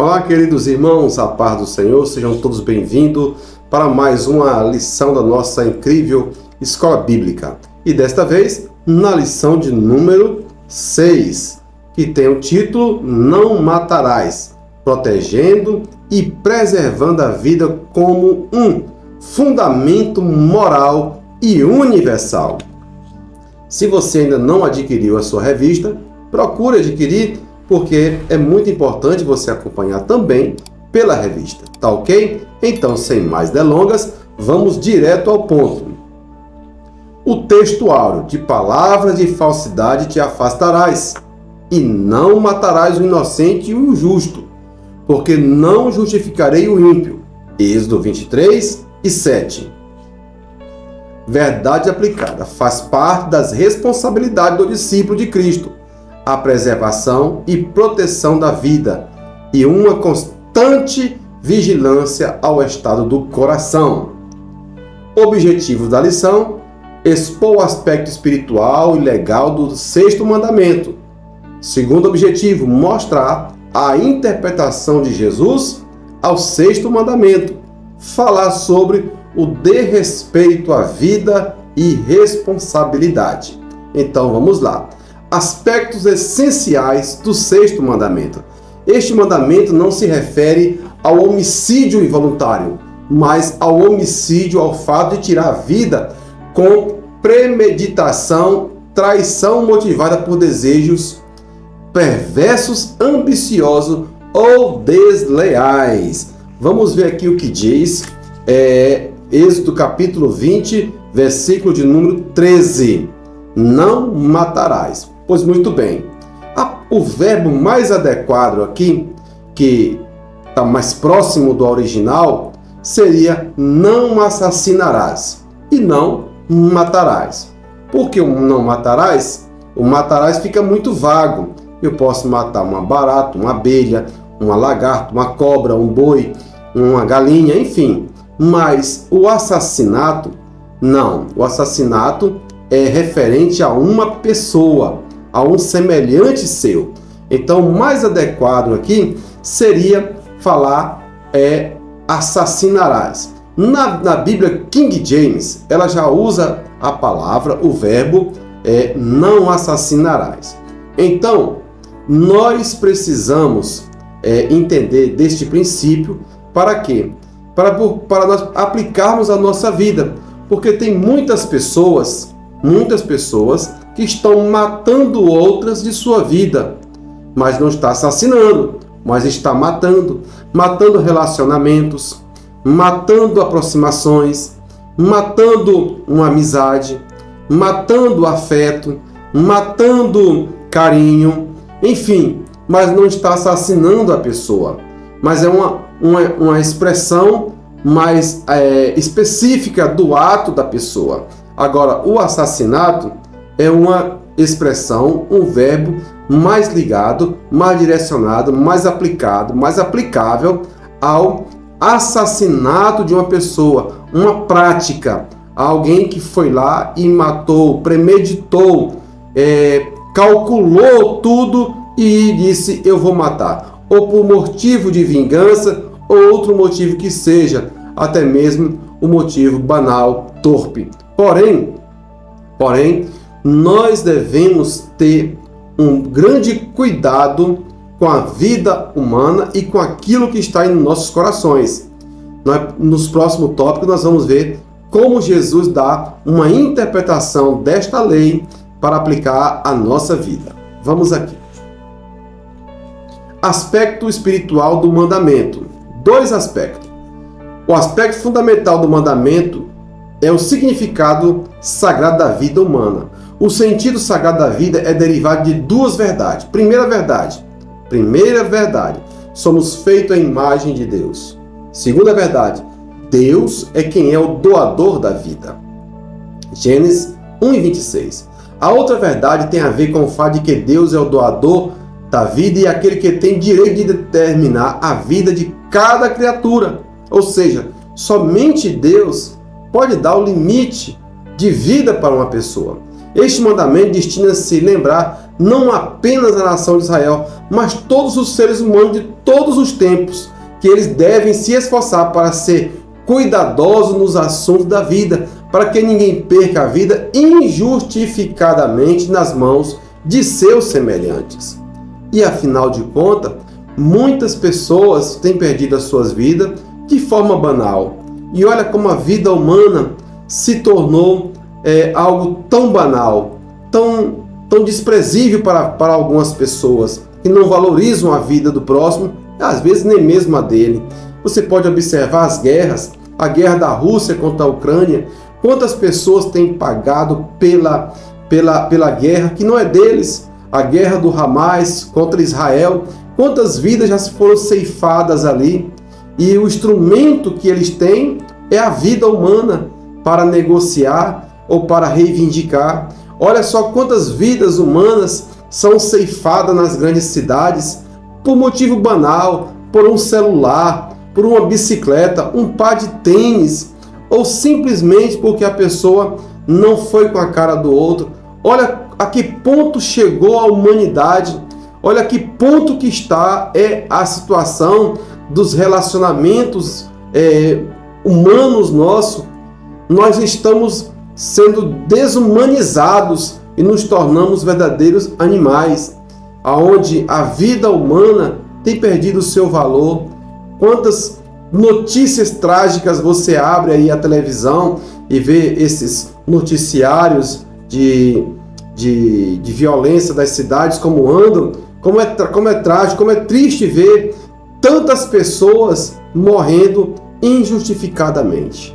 Olá, queridos irmãos, a paz do Senhor, sejam todos bem-vindos para mais uma lição da nossa incrível Escola Bíblica. E desta vez, na lição de número 6, que tem o título Não Matarás, protegendo e preservando a vida como um fundamento moral e universal. Se você ainda não adquiriu a sua revista, procure adquirir, porque é muito importante você acompanhar também pela revista, tá ok? Então, sem mais delongas, vamos direto ao ponto. O texto áureo: de palavras de falsidade te afastarás, e não matarás o inocente e o justo, porque não justificarei o ímpio. Êxodo 23 e 7. Verdade aplicada faz parte das responsabilidades do discípulo de Cristo, a preservação e proteção da vida e uma constante vigilância ao estado do coração. Objetivos da lição: expor o aspecto espiritual e legal do sexto mandamento. Segundo objetivo, mostrar a interpretação de Jesus ao sexto mandamento. Falar sobre o desrespeito à vida e responsabilidade. Então vamos lá. Aspectos essenciais do sexto mandamento. Este mandamento não se refere ao homicídio involuntário, mas ao homicídio, ao fato de tirar a vida com premeditação, traição motivada por desejos perversos, ambiciosos ou desleais. Vamos ver aqui o que diz Êxodo capítulo 20, versículo de número 13. Não matarás. Pois muito bem, o verbo mais adequado aqui, que está mais próximo do original, seria não assassinarás e não matarás. Porque o não matarás, o matarás fica muito vago. Eu posso matar uma barata, uma abelha, uma lagarta, uma cobra, um boi, uma galinha, enfim. Mas o assassinato, não. O assassinato é referente a uma pessoa, a um semelhante seu. Então, o mais adequado aqui seria falar assassinarás. Na Bíblia King James, ela já usa a palavra, o verbo não assassinarás. Então, nós precisamos entender deste princípio para quê? Para nós aplicarmos a nossa vida. Porque tem muitas pessoas que estão matando outras de sua vida, mas não está assassinando, mas está matando relacionamentos, matando aproximações, matando uma amizade, matando afeto, matando carinho, enfim, mas não está assassinando a pessoa, mas é uma expressão mais específica do ato da pessoa. Agora, o assassinato é uma expressão, um verbo mais ligado, mais direcionado, mais aplicado, mais aplicável ao assassinato de uma pessoa, uma prática. Alguém que foi lá e matou, premeditou, calculou tudo e disse: eu vou matar. Ou por motivo de vingança, ou outro motivo que seja, até mesmo o motivo banal, torpe. Porém, nós devemos ter um grande cuidado com a vida humana e com aquilo que está em nossos corações. Nos próximos tópicos nós vamos ver como Jesus dá uma interpretação desta lei para aplicar à nossa vida. Vamos aqui. Aspecto espiritual do mandamento. 2 aspectos. O aspecto fundamental do mandamento é o significado sagrado da vida humana. O sentido sagrado da vida é derivado de 2 verdades. Primeira verdade, somos feitos à imagem de Deus. Segunda verdade, Deus é quem é o doador da vida. Gênesis 1:26. A outra verdade tem a ver com o fato de que Deus é o doador da vida e aquele que tem direito de determinar a vida de cada criatura. Ou seja, somente Deus pode dar o limite de vida para uma pessoa. Este mandamento destina-se a lembrar não apenas a nação de Israel, mas todos os seres humanos de todos os tempos, que eles devem se esforçar para ser cuidadosos nos assuntos da vida, para que ninguém perca a vida injustificadamente nas mãos de seus semelhantes. E afinal de contas, muitas pessoas têm perdido as suas vidas de forma banal. E olha como a vida humana se tornou algo tão banal, tão desprezível para algumas pessoas, que não valorizam a vida do próximo, às vezes nem mesmo a dele. Você pode observar as guerras, a guerra da Rússia contra a Ucrânia, quantas pessoas têm pagado pela guerra que não é deles, a guerra do Hamas contra Israel, quantas vidas já se foram ceifadas ali, e o instrumento que eles têm é a vida humana para negociar ou para reivindicar. Olha só quantas vidas humanas são ceifadas nas grandes cidades por motivo banal, por um celular, por uma bicicleta, um par de tênis, ou simplesmente porque a pessoa não foi com a cara do outro. Olha a que ponto chegou a humanidade, olha a que ponto que está a situação dos relacionamentos humanos nossos. Nós estamos sendo desumanizados e nos tornamos verdadeiros animais, aonde a vida humana tem perdido o seu valor. Quantas notícias trágicas você abre aí a televisão e vê esses noticiários de violência das cidades, como andam, como é trágico, como é triste ver tantas pessoas morrendo injustificadamente.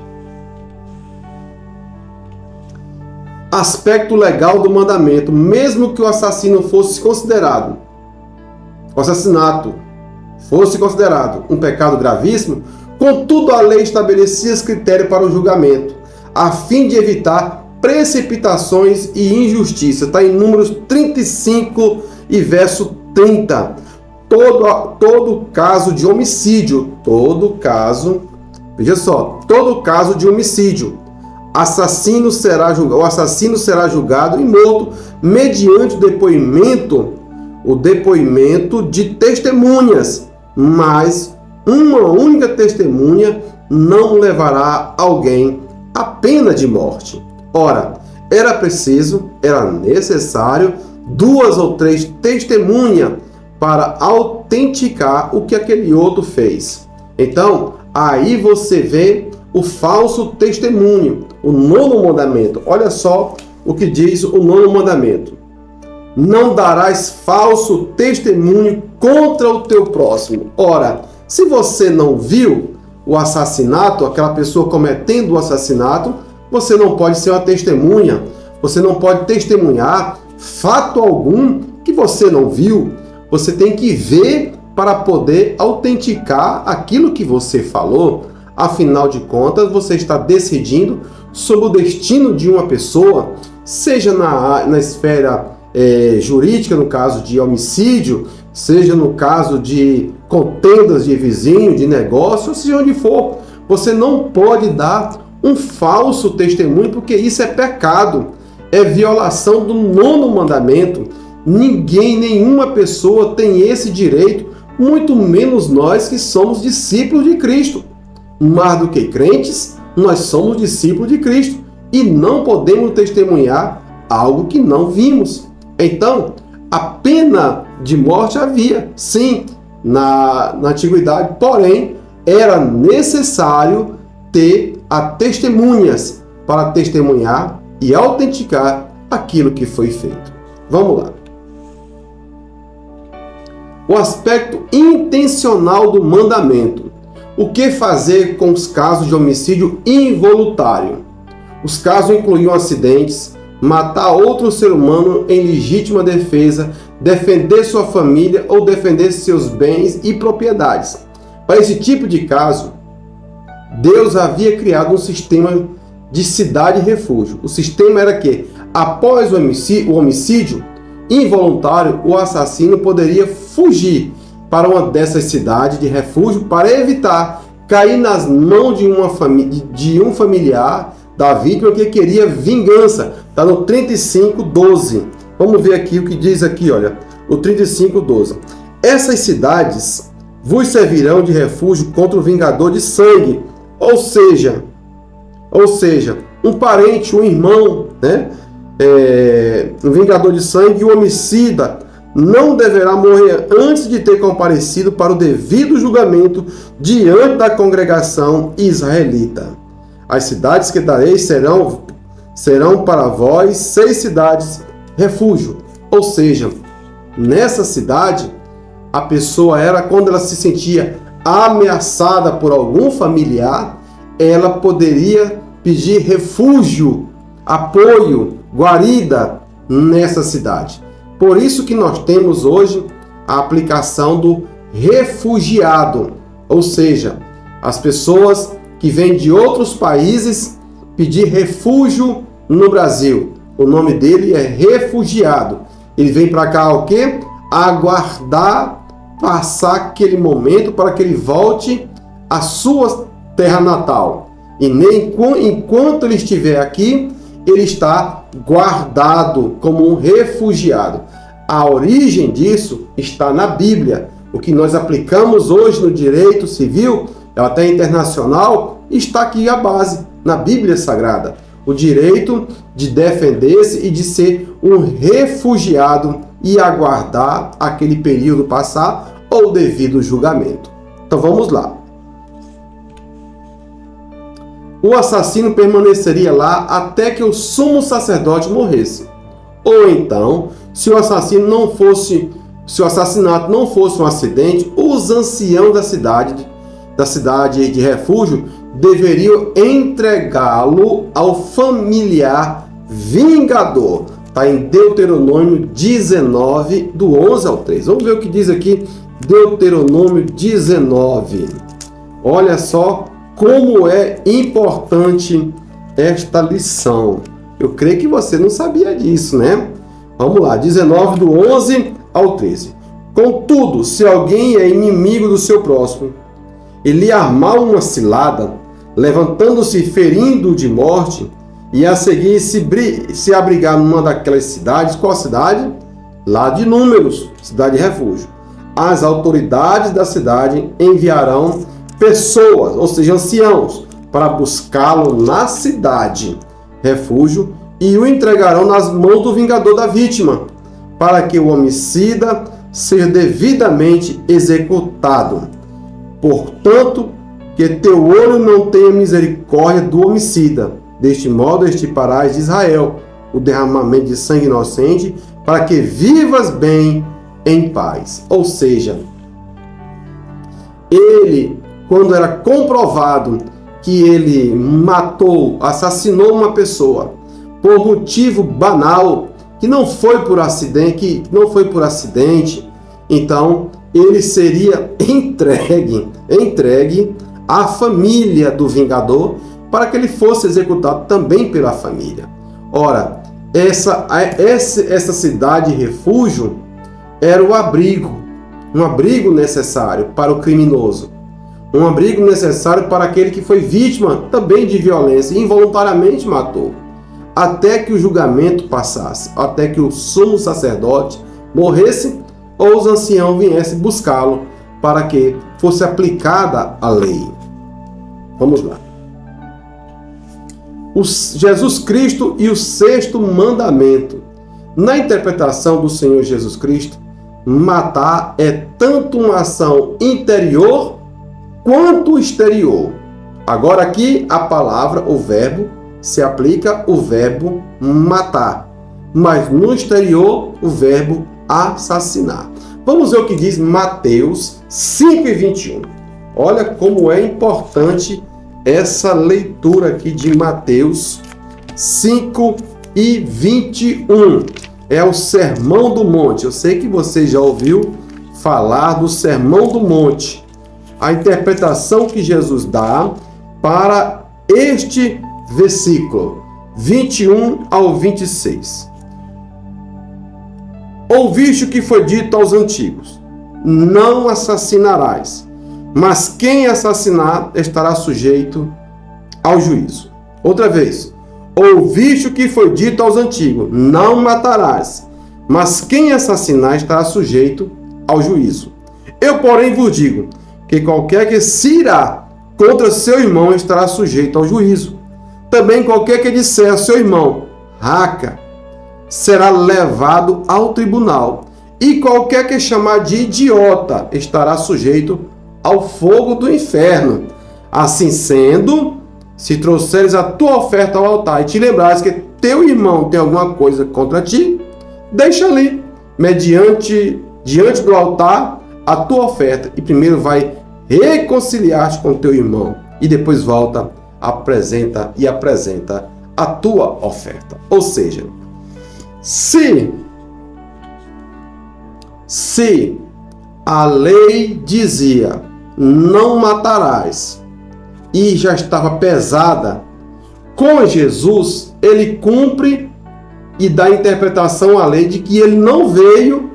Aspecto legal do mandamento: mesmo que o assassino fosse considerado, o assassinato fosse considerado um pecado gravíssimo, contudo a lei estabelecia os critérios para o julgamento, a fim de evitar precipitações e injustiça. Está em Números 35 e verso 30. Todo caso de homicídio, todo caso de homicídio, o assassino será julgado e morto mediante o depoimento de testemunhas, mas uma única testemunha não levará alguém à pena de morte. Ora, era necessário 2 ou 3 testemunhas para autenticar o que aquele outro fez. Então, aí você vê o falso testemunho, o 9º mandamento. Olha só o que diz o 9º mandamento: não darás falso testemunho contra o teu próximo. Ora, se você não viu o assassinato, aquela pessoa cometendo o assassinato, você não pode ser uma testemunha, você não pode testemunhar fato algum que você não viu. Você tem que ver para poder autenticar aquilo que você falou. Afinal de contas, você está decidindo sobre o destino de uma pessoa, seja na esfera jurídica, no caso de homicídio, seja no caso de contendas de vizinho, de negócio, seja onde for. Você não pode dar um falso testemunho, porque isso é pecado, é violação do 9º mandamento. Ninguém, nenhuma pessoa tem esse direito, muito menos nós que somos discípulos de Cristo. Mais do que crentes, nós somos discípulos de Cristo e não podemos testemunhar algo que não vimos. Então, a pena de morte havia, sim, na antiguidade, porém, era necessário ter testemunhas para testemunhar e autenticar aquilo que foi feito. Vamos lá. O aspecto intencional do mandamento. O que fazer com os casos de homicídio involuntário? Os casos incluíam acidentes, matar outro ser humano em legítima defesa, defender sua família ou defender seus bens e propriedades. Para esse tipo de caso, Deus havia criado um sistema de cidade-refúgio. O sistema era que, após o homicídio involuntário, o assassino poderia fugir para uma dessas cidades de refúgio para evitar cair nas mãos de um familiar da vítima que queria vingança, Está no 35:12. Vamos ver aqui o que diz aqui, olha. O 35:12. Essas cidades vos servirão de refúgio contra o vingador de sangue. Ou seja, um parente, um irmão, né? Um vingador de sangue e o homicida não deverá morrer antes de ter comparecido para o devido julgamento diante da congregação israelita. As cidades que darei serão para vós 6 cidades refúgio. Ou seja, nessa cidade, a pessoa era, quando ela se sentia ameaçada por algum familiar, ela poderia pedir refúgio, apoio, guarida nessa cidade. Por isso que nós temos hoje a aplicação do refugiado, ou seja, as pessoas que vêm de outros países pedir refúgio no Brasil. O nome dele é refugiado. Ele vem para cá o quê? Aguardar passar aquele momento para que ele volte à sua terra natal. E nem enquanto ele estiver aqui, ele está guardado como um refugiado. A origem disso está na Bíblia. O que nós aplicamos hoje no direito civil, até internacional, está aqui a base, na Bíblia Sagrada. O direito de defender-se e de ser um refugiado e aguardar aquele período passar ou devido julgamento. Então vamos lá. O assassino permaneceria lá até que o sumo sacerdote morresse. Ou então, se o assassinato não fosse um acidente, os anciãos da cidade de refúgio deveriam entregá-lo ao familiar vingador. Está em Deuteronômio 19, do 11 ao 13. Vamos ver o que diz aqui Deuteronômio 19. Olha só como é importante esta lição. Eu creio que você não sabia disso, né? Vamos lá, 19 do 11 ao 13. Contudo, se alguém é inimigo do seu próximo, ele armar uma cilada, levantando-se e ferindo de morte, e a seguir se abrigar numa daquelas cidades, qual cidade? Lá de Números, cidade de refúgio. As autoridades da cidade enviarão pessoas, ou seja, anciãos, para buscá-lo na cidade, refúgio, e o entregarão nas mãos do vingador da vítima, para que o homicida seja devidamente executado. Portanto, que teu olho não tenha misericórdia do homicida. Deste modo extirparás de Israel o derramamento de sangue inocente, para que vivas bem em paz. Ou seja, ele, quando era comprovado que ele matou, assassinou uma pessoa por motivo banal, que não foi por acidente, então ele seria entregue à família do vingador para que ele fosse executado também pela família. Ora, essa cidade refúgio era o abrigo, um abrigo necessário para o criminoso, um abrigo necessário para aquele que foi vítima também de violência e involuntariamente matou, até que o julgamento passasse, até que o sumo sacerdote morresse ou os anciãos viessem buscá-lo para que fosse aplicada a lei. Vamos lá. Jesus Cristo e o 6º mandamento. Na interpretação do Senhor Jesus Cristo, matar é tanto uma ação interior quanto exterior. Agora aqui a palavra, o verbo, se aplica o verbo matar, mas no exterior o verbo assassinar. Vamos ver o que diz Mateus 5:21. Olha como é importante essa leitura aqui de Mateus 5:21. É o Sermão do Monte. Eu sei que você já ouviu falar do Sermão do Monte. A interpretação que Jesus dá para este versículo 21 ao 26. Ouviste o que foi dito aos antigos: não assassinarás, mas quem assassinar estará sujeito ao juízo. Outra vez, Ouviste o que foi dito aos antigos: não matarás, mas quem assassinar estará sujeito ao juízo. Eu, porém, vos digo que qualquer que se irá contra seu irmão estará sujeito ao juízo. Também qualquer que disser a seu irmão, raca, será levado ao tribunal. E qualquer que chamar de idiota estará sujeito ao fogo do inferno. Assim sendo, se trouxeres a tua oferta ao altar e te lembrares que teu irmão tem alguma coisa contra ti, deixa ali, diante do altar, a tua oferta. E primeiro vai reconciliar-te com teu irmão. E depois volta, apresenta a tua oferta. Ou seja, se a lei dizia não matarás e já estava pesada, com Jesus ele cumpre e dá interpretação à lei de que ele não veio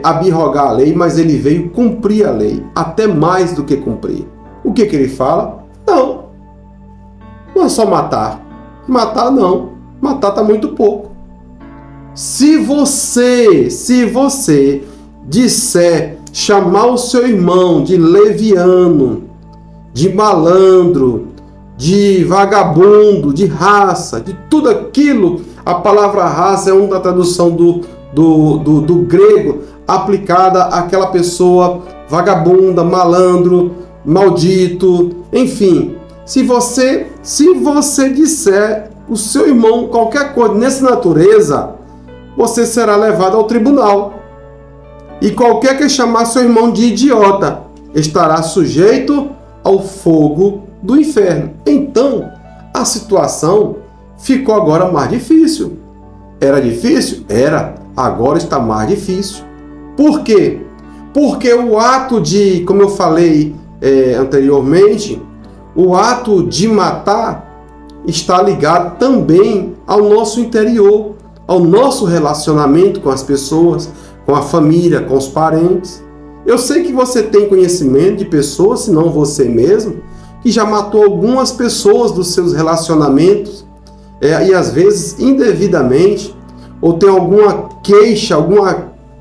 abrogar a lei, mas ele veio cumprir a lei, até mais do que cumprir. O que ele fala? Não é só matar. Matar não. Matar está muito pouco. Se você disser, chamar o seu irmão de leviano, de malandro, de vagabundo, de raça, de tudo aquilo, a palavra raça é uma da tradução do grego aplicada àquela pessoa vagabunda, malandro, maldito, enfim. Se você disser o seu irmão qualquer coisa nessa natureza, você será levado ao tribunal. E qualquer que chamar seu irmão de idiota estará sujeito ao fogo do inferno. Então, a situação ficou agora mais difícil. Era difícil? Era. Agora está mais difícil. Por quê? Porque o ato de, como eu falei anteriormente, o ato de matar está ligado também ao nosso interior, ao nosso relacionamento com as pessoas, com a família, com os parentes. Eu sei que você tem conhecimento de pessoas, se não você mesmo, que já matou algumas pessoas dos seus relacionamentos, e às vezes indevidamente, ou tem alguma queixa, algum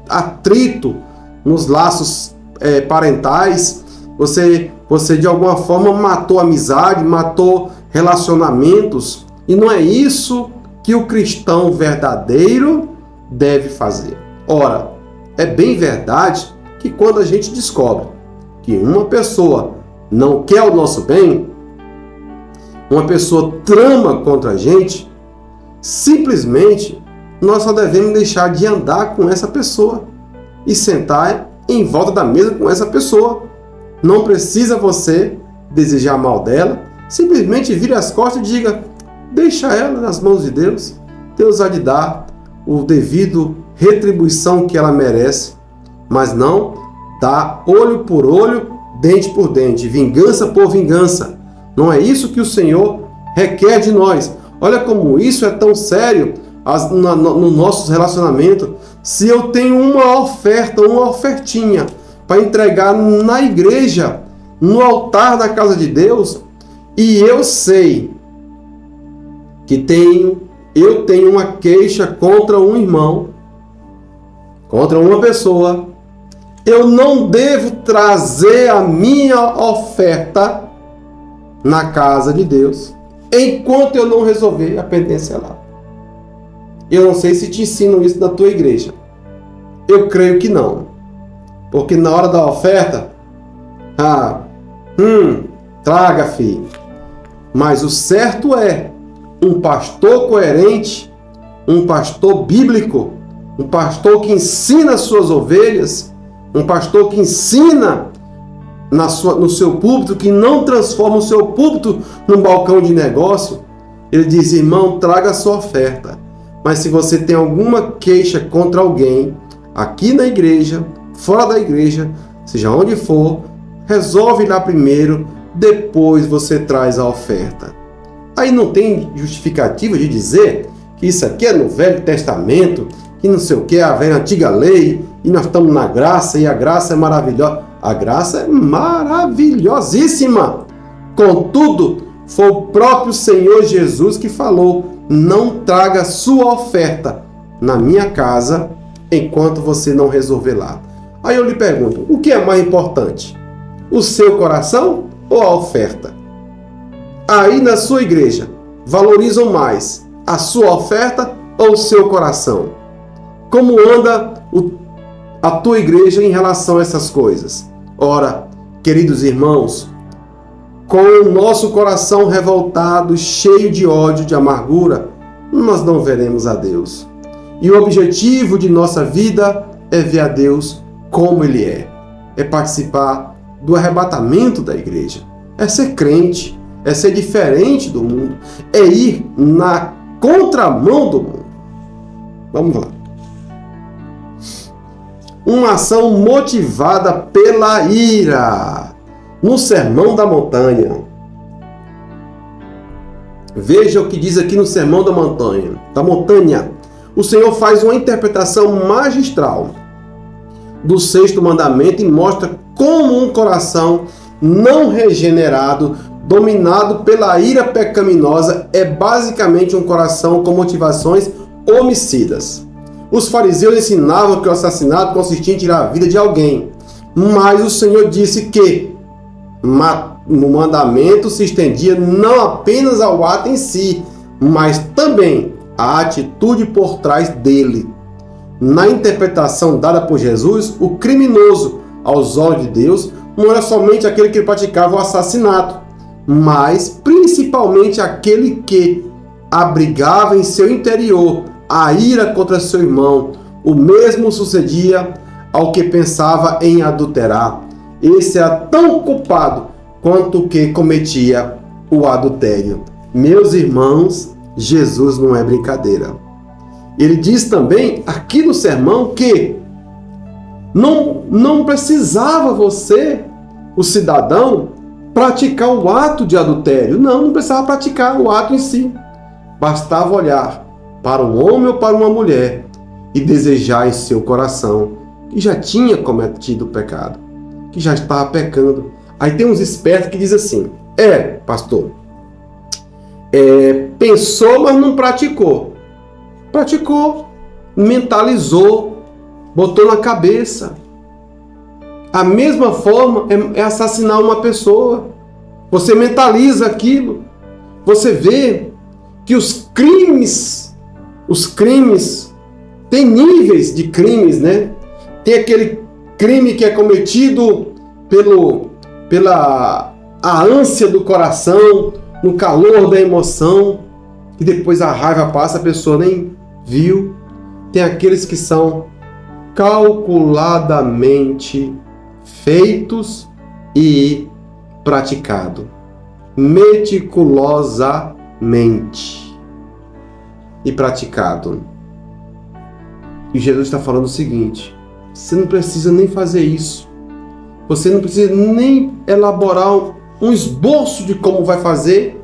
atrito nos laços parentais, você de alguma forma matou amizade, matou relacionamentos, e não é isso que o cristão verdadeiro deve fazer. Ora, é bem verdade que quando a gente descobre que uma pessoa não quer o nosso bem, uma pessoa trama contra a gente, simplesmente nós só devemos deixar de andar com essa pessoa e sentar em volta da mesa com essa pessoa. Não precisa você desejar mal dela, simplesmente vire as costas e diga: deixa ela nas mãos de Deus. Deus há de dar o devido retribuição que ela merece, mas não dá olho por olho, dente por dente, vingança por vingança. Não é isso que o Senhor requer de nós. Olha como isso é tão sério no nosso relacionamento. Se eu tenho uma ofertinha para entregar na igreja, no altar da casa de Deus, e eu sei que eu tenho uma queixa contra um irmão, contra uma pessoa, eu não devo trazer a minha oferta na casa de Deus enquanto eu não resolver a pendência lá. Eu não sei se te ensinam isso na tua igreja. Eu creio que não. Porque na hora da oferta, traga, filho. Mas o certo é um pastor coerente, um pastor bíblico, um pastor que ensina as suas ovelhas, um pastor que ensina no seu púlpito, que não transforma o seu púlpito num balcão de negócio. Ele diz: irmão, traga a sua oferta. Mas se você tem alguma queixa contra alguém, aqui na igreja, fora da igreja, seja onde for, resolve lá primeiro, depois você traz a oferta. Aí não tem justificativa de dizer que isso aqui é no Velho Testamento, que não sei o que, a velha antiga lei, e nós estamos na graça, e a graça é maravilhosa. A graça é maravilhosíssima. Contudo, Foi o próprio Senhor Jesus que falou: não traga sua oferta na minha casa enquanto você não resolver lá. Aí eu lhe pergunto, o que é mais importante? O seu coração ou a oferta? Aí na sua igreja, valorizam mais a sua oferta ou o seu coração? Como anda a tua igreja em relação a essas coisas? Ora, queridos irmãos, com o nosso coração revoltado, cheio de ódio, de amargura, nós não veremos a Deus. E o objetivo de nossa vida é ver a Deus como Ele é participar do arrebatamento da igreja, é ser crente, é ser diferente do mundo, é ir na contramão do mundo. Vamos lá. Uma ação motivada pela ira. No Sermão da Montanha. Veja o que diz aqui no Sermão da Montanha. O Senhor faz uma interpretação magistral do 6º mandamento e mostra como um coração não regenerado, dominado pela ira pecaminosa, é basicamente um coração com motivações homicidas. Os fariseus ensinavam que o assassinato consistia em tirar a vida de alguém, mas o Senhor disse que o mandamento se estendia não apenas ao ato em si, mas também à atitude por trás dele. Na interpretação dada por Jesus, o criminoso, aos olhos de Deus, não era somente aquele que praticava o assassinato, mas principalmente aquele que abrigava em seu interior a ira contra seu irmão. O mesmo sucedia ao que pensava em adulterar. Esse era tão culpado quanto o que cometia o adultério. Meus irmãos, Jesus não é brincadeira. Ele diz também aqui no sermão que não precisava você, o cidadão, praticar o ato de adultério. Não precisava praticar o ato em si. Bastava olhar para um homem ou para uma mulher e desejar em seu coração que já tinha cometido o pecado, que já estava pecando. Aí tem uns espertos que dizem assim: pastor, pensou, mas não praticou. Praticou, mentalizou, botou na cabeça. A mesma forma é assassinar uma pessoa. Você mentaliza aquilo. Você vê que os crimes, tem níveis de crimes, né? Tem aquele crime que é cometido pela ânsia do coração, no calor da emoção, e depois a raiva passa, a pessoa nem viu. Tem aqueles que são calculadamente feitos e praticados, meticulosamente e praticado. E Jesus está falando o seguinte: você não precisa nem fazer isso. Você não precisa nem elaborar um esboço de como vai fazer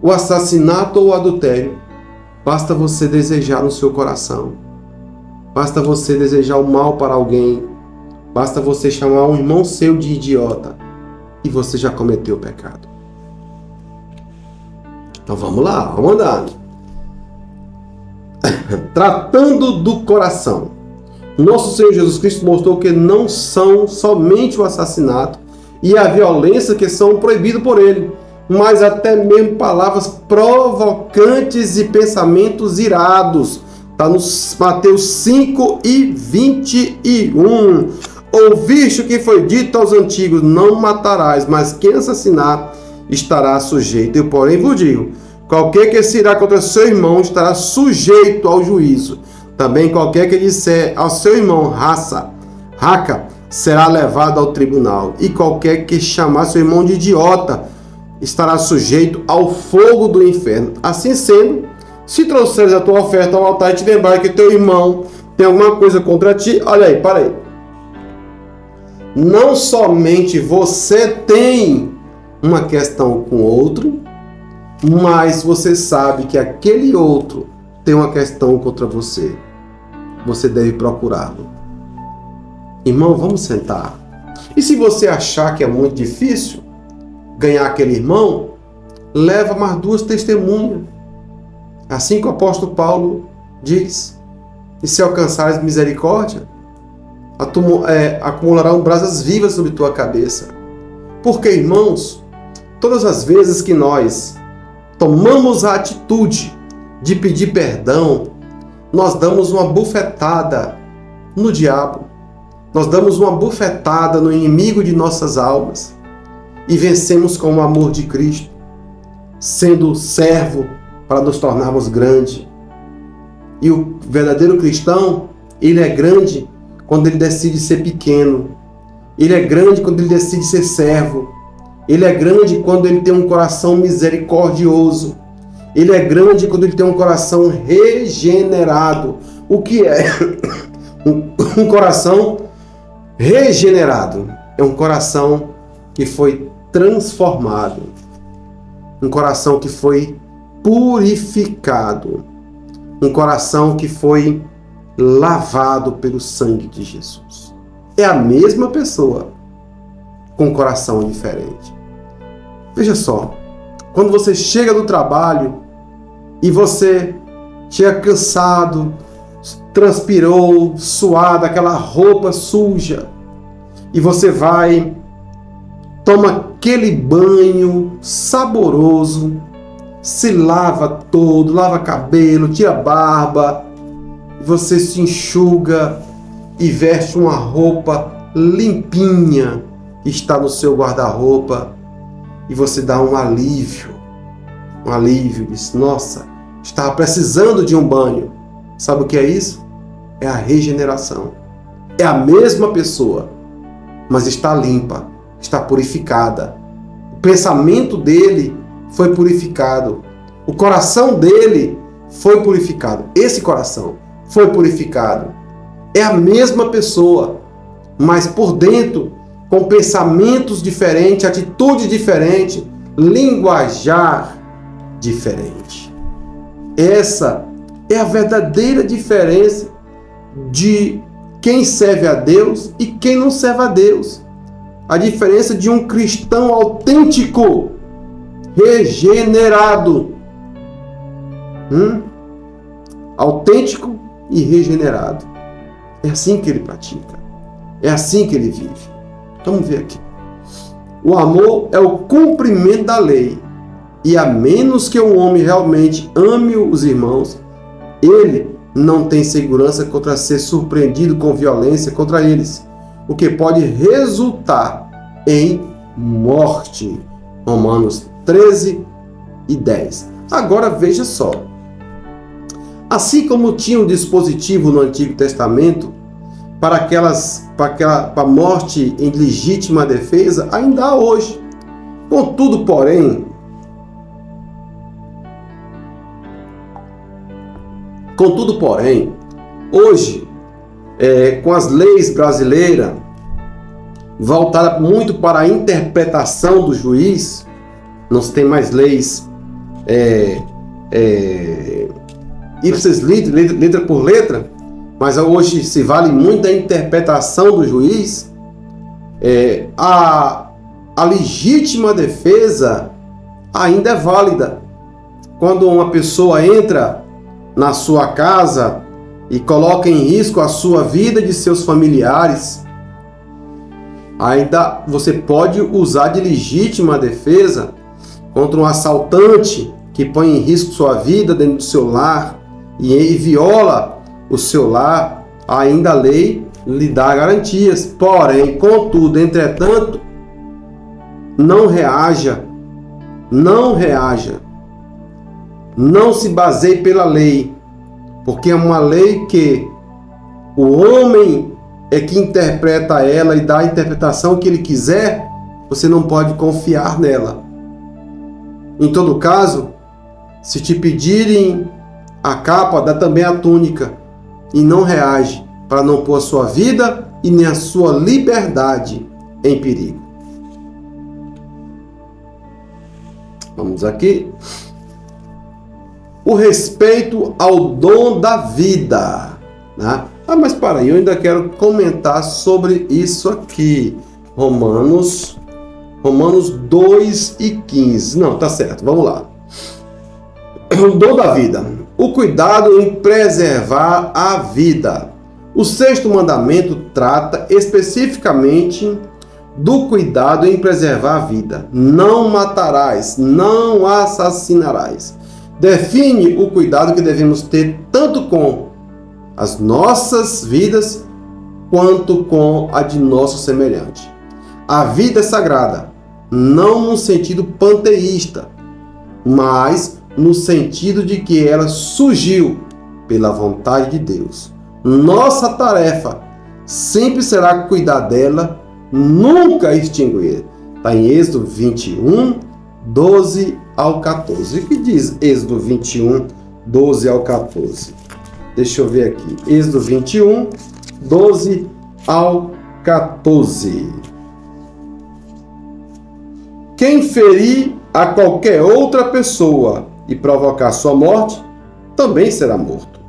o assassinato ou o adultério. Basta você desejar no seu coração. Basta você desejar o mal para alguém. Basta você chamar um irmão seu de idiota. E você já cometeu o pecado. Então vamos lá, vamos andar. Tratando do coração. Nosso Senhor Jesus Cristo mostrou que não são somente o assassinato e a violência que são proibidos por ele, mas até mesmo palavras provocantes e pensamentos irados. Está no Mateus 5:21. Ouviste o que foi dito aos antigos: não matarás, mas quem assassinar estará sujeito. Eu, porém, vos digo: qualquer que se irá contra seu irmão estará sujeito ao juízo. Também qualquer que disser ao seu irmão raca, será levado ao tribunal. E qualquer que chamar seu irmão de idiota estará sujeito ao fogo do inferno. Assim sendo, se trouxeres a tua oferta ao altar e te lembrar que teu irmão tem alguma coisa contra ti, olha aí, para aí. Não somente você tem uma questão com outro, mas você sabe que aquele outro tem uma questão contra você. Você deve procurá-lo. Irmão, vamos sentar. E se você achar que é muito difícil ganhar aquele irmão, leva mais 2 testemunhas. Assim que o apóstolo Paulo diz: e se alcançares misericórdia, acumularão brasas vivas sobre tua cabeça. Porque, irmãos, todas as vezes que nós tomamos a atitude de pedir perdão, nós damos uma bufetada no diabo, nós damos uma bufetada no inimigo de nossas almas e vencemos com o amor de Cristo, sendo servo para nos tornarmos grande. E o verdadeiro cristão, ele é grande quando ele decide ser pequeno. Ele é grande quando ele decide ser servo. Ele é grande quando ele tem um coração misericordioso. Ele é grande quando ele tem um coração regenerado. O que é um coração regenerado? É um coração que foi transformado. Um coração que foi purificado. Um coração que foi lavado pelo sangue de Jesus. É a mesma pessoa com um coração diferente. Veja só, quando você chega do trabalho e você chega cansado, transpirou, suado, aquela roupa suja, e você vai, toma aquele banho saboroso, se lava todo, lava cabelo, tira a barba, você se enxuga e veste uma roupa limpinha que está no seu guarda-roupa, e você dá um alívio, diz: nossa, estava precisando de um banho. Sabe o que é isso? É a regeneração. É a mesma pessoa, mas está limpa, está purificada. O pensamento dele foi purificado. O coração dele foi purificado. Esse coração foi purificado. É a mesma pessoa, mas por dentro, com pensamentos diferentes, atitudes diferentes, linguajar diferente. Essa é a verdadeira diferença de quem serve a Deus e quem não serve a Deus. A diferença de um cristão autêntico, regenerado. Autêntico e regenerado. É assim que ele pratica. É assim que ele vive. Vamos ver aqui. O amor é o cumprimento da lei. E a menos que o homem realmente ame os irmãos, ele não tem segurança contra ser surpreendido com violência contra eles, o que pode resultar em morte. Romanos 13 e 10. Agora veja só. Assim como tinha um dispositivo no Antigo Testamento para a morte em legítima defesa, ainda há hoje. Contudo, porém, hoje, com as leis brasileiras voltadas muito para a interpretação do juiz, não se tem mais leis ipsis literis, letra por letra, mas hoje se vale muito da interpretação do juiz. A legítima defesa ainda é válida. Quando uma pessoa entra na sua casa e coloca em risco a sua vida e de seus familiares, ainda você pode usar de legítima defesa contra um assaltante que põe em risco sua vida dentro do seu lar e viola o seu lar. Ainda a lei lhe dá garantias. Porém, contudo, entretanto, não reaja, não se baseie pela lei, porque é uma lei que o homem é que interpreta ela e dá a interpretação que ele quiser. Você não pode confiar nela. Em todo caso, se te pedirem a capa, dá também a túnica, e não reage, para não pôr a sua vida e nem a sua liberdade em perigo. Vamos aqui. O respeito ao dom da vida, né? Mas para aí, eu ainda quero comentar sobre isso aqui. Romanos Romanos 2:15. Não, tá certo, vamos lá. O dom da vida. O cuidado em preservar a vida. O sexto mandamento trata especificamente do cuidado em preservar a vida. Não matarás, não assassinarás. Define o cuidado que devemos ter tanto com as nossas vidas quanto com a de nosso semelhante. A vida é sagrada, não no sentido panteísta, mas no sentido de que ela surgiu pela vontade de Deus. Nossa tarefa sempre será cuidar dela, nunca extinguir. Está em Êxodo 21, 12 ao 14. O que diz Êxodo 21, 12 ao 14? Deixa eu ver aqui. Êxodo 21, 12 ao 14. Quem ferir a qualquer outra pessoa e provocar sua morte, também será morto.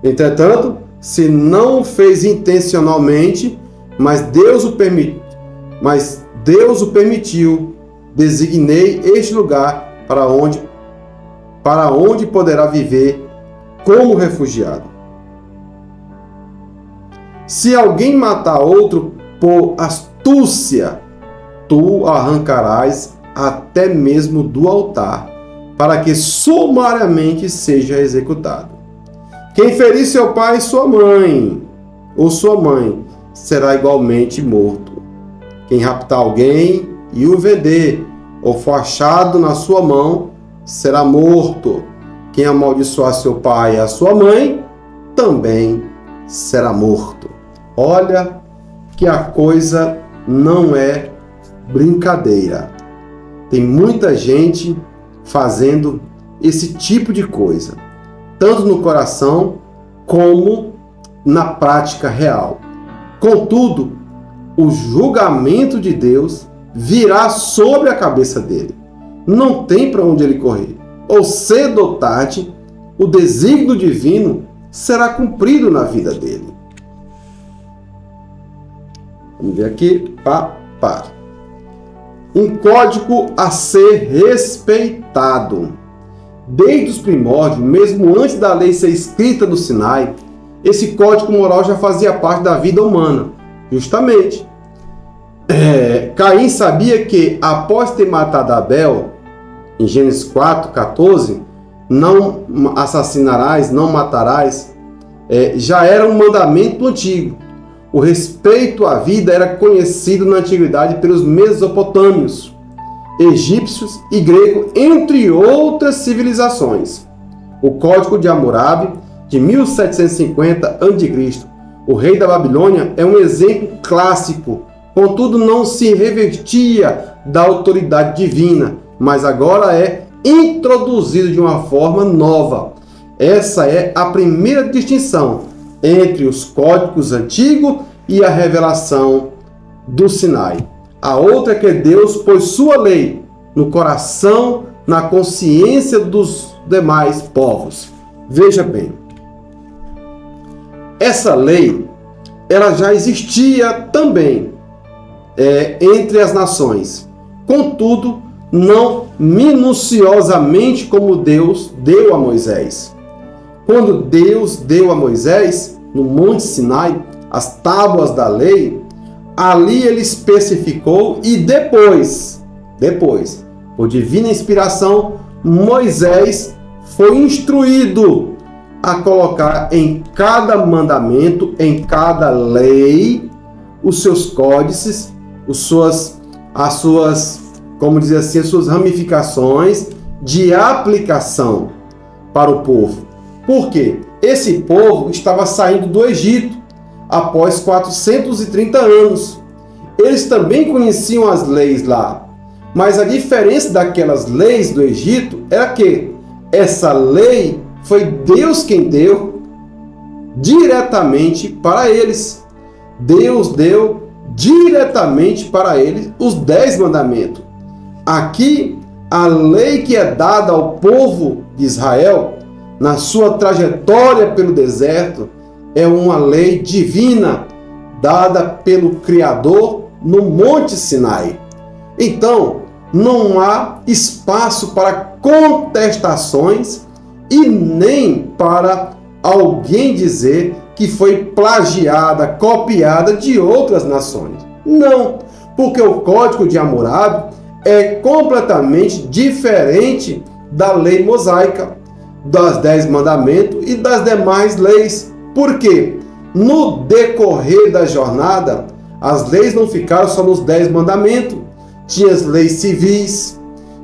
Entretanto, se não o fez intencionalmente, mas Deus o permitiu, designei este lugar para onde poderá viver como refugiado. Se alguém matar outro por astúcia, tu arrancarás até mesmo do altar, para que sumariamente seja executado. Quem ferir seu pai ou sua mãe, será igualmente morto. Quem raptar alguém e o vender, ou for achado na sua mão, será morto. Quem amaldiçoar seu pai e a sua mãe, também será morto. Olha que a coisa não é brincadeira. Tem muita gente fazendo esse tipo de coisa, tanto no coração como na prática real. Contudo, o julgamento de Deus virá sobre a cabeça dele. Não tem para onde ele correr. Ou cedo ou tarde, o desígnio divino será cumprido na vida dele. Vamos ver aqui. Um código a ser respeitado. Desde os primórdios, mesmo antes da lei ser escrita no Sinai, esse código moral já fazia parte da vida humana. Justamente. Caim sabia que, após ter matado Abel, em Gênesis 4:14, não assassinarás, não matarás, já era um mandamento antigo. O respeito à vida era conhecido na antiguidade pelos mesopotâmios, egípcios e gregos, entre outras civilizações. O Código de Hammurabi, de 1750 a.C., o rei da Babilônia, é um exemplo clássico. Contudo, não se revertia da autoridade divina, mas agora é introduzido de uma forma nova. Essa é a primeira distinção entre os códigos antigos e a revelação do Sinai. A outra é que Deus pôs sua lei no coração, na consciência dos demais povos. Veja bem, essa lei ela já existia também entre as nações. Contudo, não minuciosamente como Deus deu a Moisés. Quando Deus deu a Moisés, no Monte Sinai, as tábuas da lei, ali ele especificou e depois, por divina inspiração, Moisés foi instruído a colocar em cada mandamento, em cada lei, os seus códices, as suas ramificações de aplicação para o povo. Por quê? Esse povo estava saindo do Egito após 430 anos. Eles também conheciam as leis lá, mas a diferença daquelas leis do Egito era que essa lei foi Deus quem deu diretamente para eles. Deus deu diretamente para eles os 10 mandamentos. Aqui, a lei que é dada ao povo de Israel na sua trajetória pelo deserto é uma lei divina dada pelo Criador no Monte Sinai. Então, não há espaço para contestações e nem para alguém dizer que foi plagiada, copiada de outras nações. Não, porque o Código de Hammurabi é completamente diferente da lei mosaica, das 10 mandamentos e das demais leis. Por quê? No decorrer da jornada, as leis não ficaram só nos 10 mandamentos. Tinha as leis civis,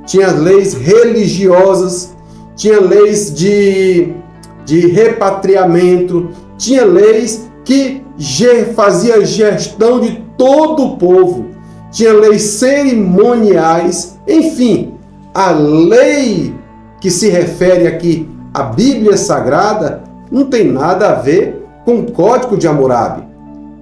tinha as leis religiosas, tinha leis de repatriamento, tinha leis que fazia gestão de todo o povo, tinha leis cerimoniais, enfim, a lei que se refere aqui à Bíblia Sagrada não tem nada a ver com o Código de Hammurabi,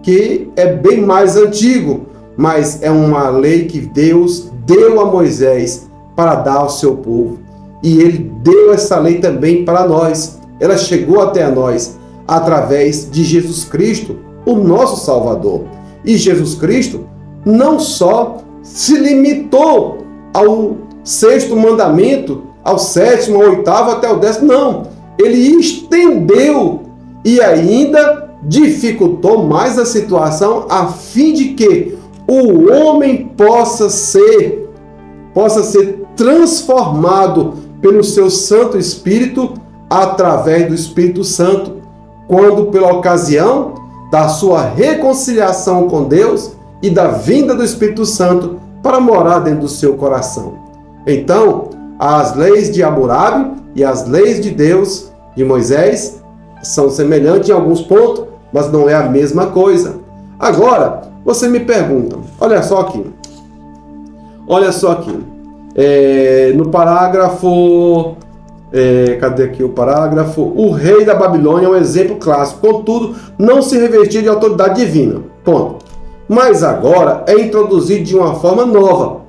que é bem mais antigo, mas é uma lei que Deus deu a Moisés para dar ao seu povo. E ele deu essa lei também para nós. Ela chegou até nós através de Jesus Cristo, o nosso Salvador. E Jesus Cristo não só se limitou ao 6º mandamento, ao 7º, ao 8º, até o 10º, não. Ele estendeu e ainda dificultou mais a situação a fim de que o homem possa ser transformado pelo seu Santo Espírito através do Espírito Santo, quando pela ocasião da sua reconciliação com Deus e da vinda do Espírito Santo para morar dentro do seu coração. Então, as leis de Hammurabi e as leis de Deus, de Moisés, são semelhantes em alguns pontos, mas não é a mesma coisa. Agora, você me pergunta, olha só aqui, no parágrafo, cadê aqui o parágrafo? O rei da Babilônia é um exemplo clássico, contudo, não se revestia de autoridade divina, ponto. Mas agora é introduzido de uma forma nova.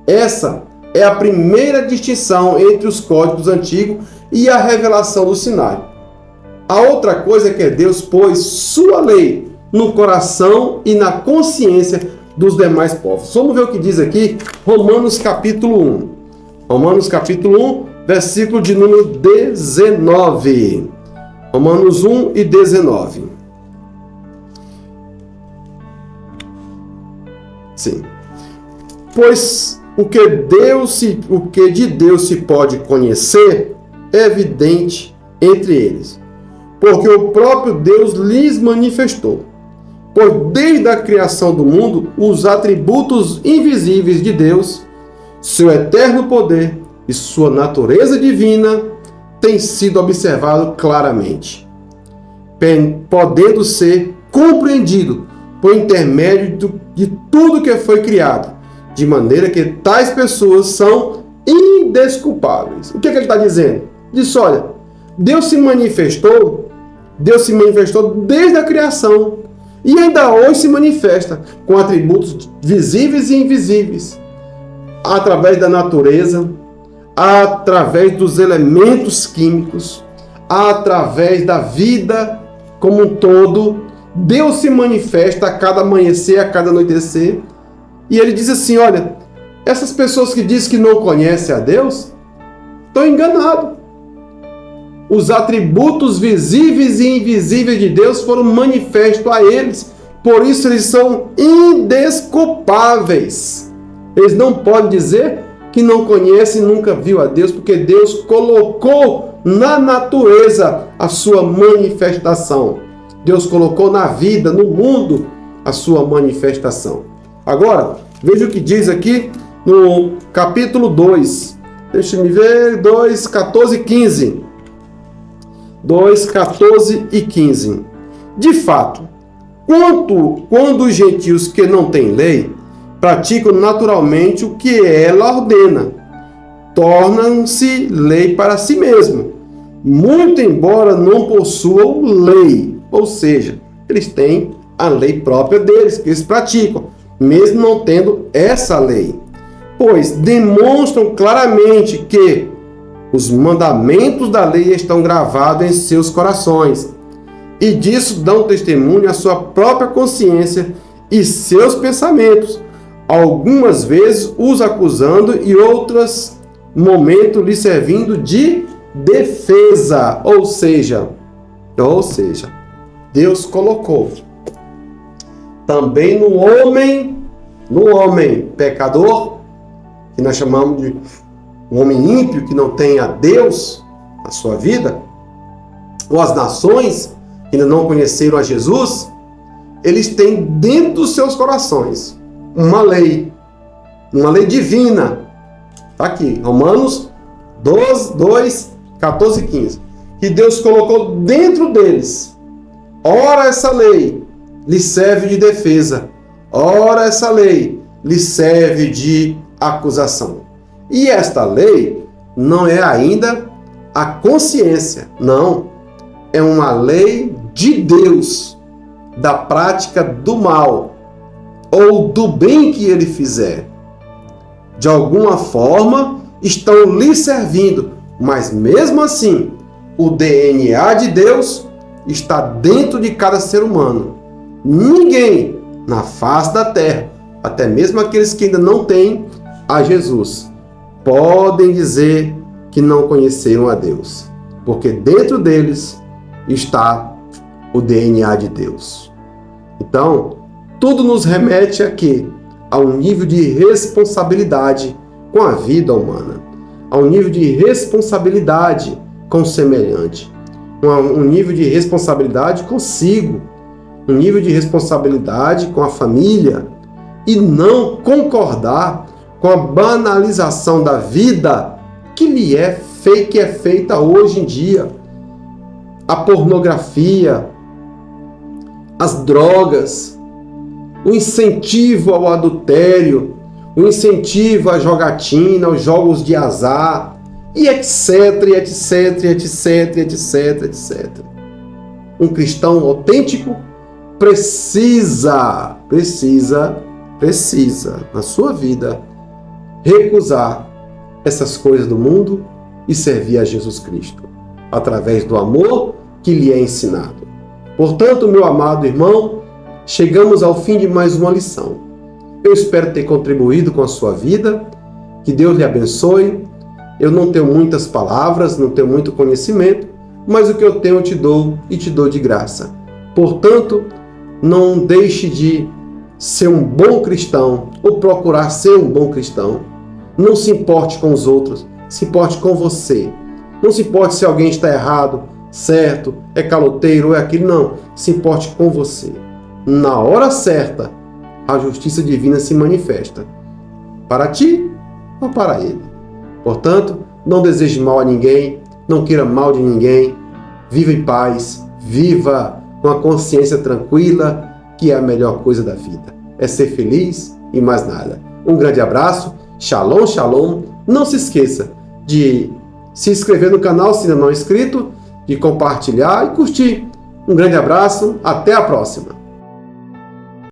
Essa é a primeira distinção entre os códigos antigos e a revelação do Sinai. A outra coisa é que Deus pôs sua lei no coração e na consciência dos demais povos. Vamos ver o que diz aqui Romanos capítulo 1. Romanos capítulo 1, versículo de número 19. Romanos 1 e 19. Sim. Pois o que de Deus se pode conhecer é evidente entre eles, porque o próprio Deus lhes manifestou. Pois desde a criação do mundo, os atributos invisíveis de Deus, seu eterno poder e sua natureza divina têm sido observados claramente, podendo ser compreendido por intermédio de tudo que foi criado, de maneira que tais pessoas são indesculpáveis. O que ele está dizendo? Diz, olha, Deus se manifestou desde a criação e ainda hoje se manifesta com atributos visíveis e invisíveis, através da natureza, através dos elementos químicos, através da vida como um todo. Deus se manifesta a cada amanhecer, a cada anoitecer. E ele diz assim, olha, essas pessoas que dizem que não conhecem a Deus, estão enganados. Os atributos visíveis e invisíveis de Deus foram manifestos a eles. Por isso eles são indesculpáveis. Eles não podem dizer que não conhecem e nunca viu a Deus, porque Deus colocou na natureza a sua manifestação. Deus colocou na vida, no mundo, a sua manifestação. Agora, veja o que diz aqui no capítulo 2. Deixa-me ver, 2, 14 e 15. 2, 14 e 15. De fato, quando os gentios que não têm lei praticam naturalmente o que ela ordena, tornam-se lei para si mesmo, muito embora não possuam lei. Ou seja, eles têm a lei própria deles, que eles praticam, mesmo não tendo essa lei. Pois demonstram claramente que os mandamentos da lei estão gravados em seus corações, e disso dão testemunho a sua própria consciência e seus pensamentos, algumas vezes os acusando e outros momentos lhe servindo de defesa. Ou seja, Deus colocou também no homem pecador, que nós chamamos de um homem ímpio que não tem a Deus na sua vida, ou as nações que ainda não conheceram a Jesus, eles têm dentro dos seus corações uma lei divina. Está aqui, Romanos 2, 14 e 15. Que Deus colocou dentro deles. Ora, essa lei lhe serve de defesa. Ora, essa lei lhe serve de acusação. E esta lei não é ainda a consciência, não. É uma lei de Deus, da prática do mal ou do bem que ele fizer. De alguma forma estão lhe servindo, mas mesmo assim, o DNA de Deus está dentro de cada ser humano. Ninguém na face da terra, até mesmo aqueles que ainda não têm a Jesus, podem dizer que não conheceram a Deus, porque dentro deles está o DNA de Deus. Então, tudo nos remete a quê? A um nível de responsabilidade com a vida humana, a um nível de responsabilidade com o semelhante, um nível de responsabilidade consigo, um nível de responsabilidade com a família, e não concordar com a banalização da vida que é feita hoje em dia. A pornografia, as drogas, o incentivo ao adultério, o incentivo à jogatina, aos jogos de azar, e etc, etc, etc, etc, etc. Um cristão autêntico precisa, na sua vida, recusar essas coisas do mundo e servir a Jesus Cristo, através do amor que lhe é ensinado. Portanto, meu amado irmão, chegamos ao fim de mais uma lição. Eu espero ter contribuído com a sua vida, que Deus lhe abençoe. Eu não tenho muitas palavras, não tenho muito conhecimento, mas o que eu tenho eu te dou e te dou de graça. Portanto, não deixe de ser um bom cristão ou procurar ser um bom cristão. Não se importe com os outros, se importe com você. Não se importe se alguém está errado, certo, é caloteiro ou é aquilo, não. Se importe com você. Na hora certa, a justiça divina se manifesta. Para ti ou para ele. Portanto, não deseje mal a ninguém, não queira mal de ninguém. Viva em paz, viva com a consciência tranquila, que é a melhor coisa da vida. É ser feliz e mais nada. Um grande abraço, shalom, shalom. Não se esqueça de se inscrever no canal se ainda não é inscrito, de compartilhar e curtir. Um grande abraço, até a próxima.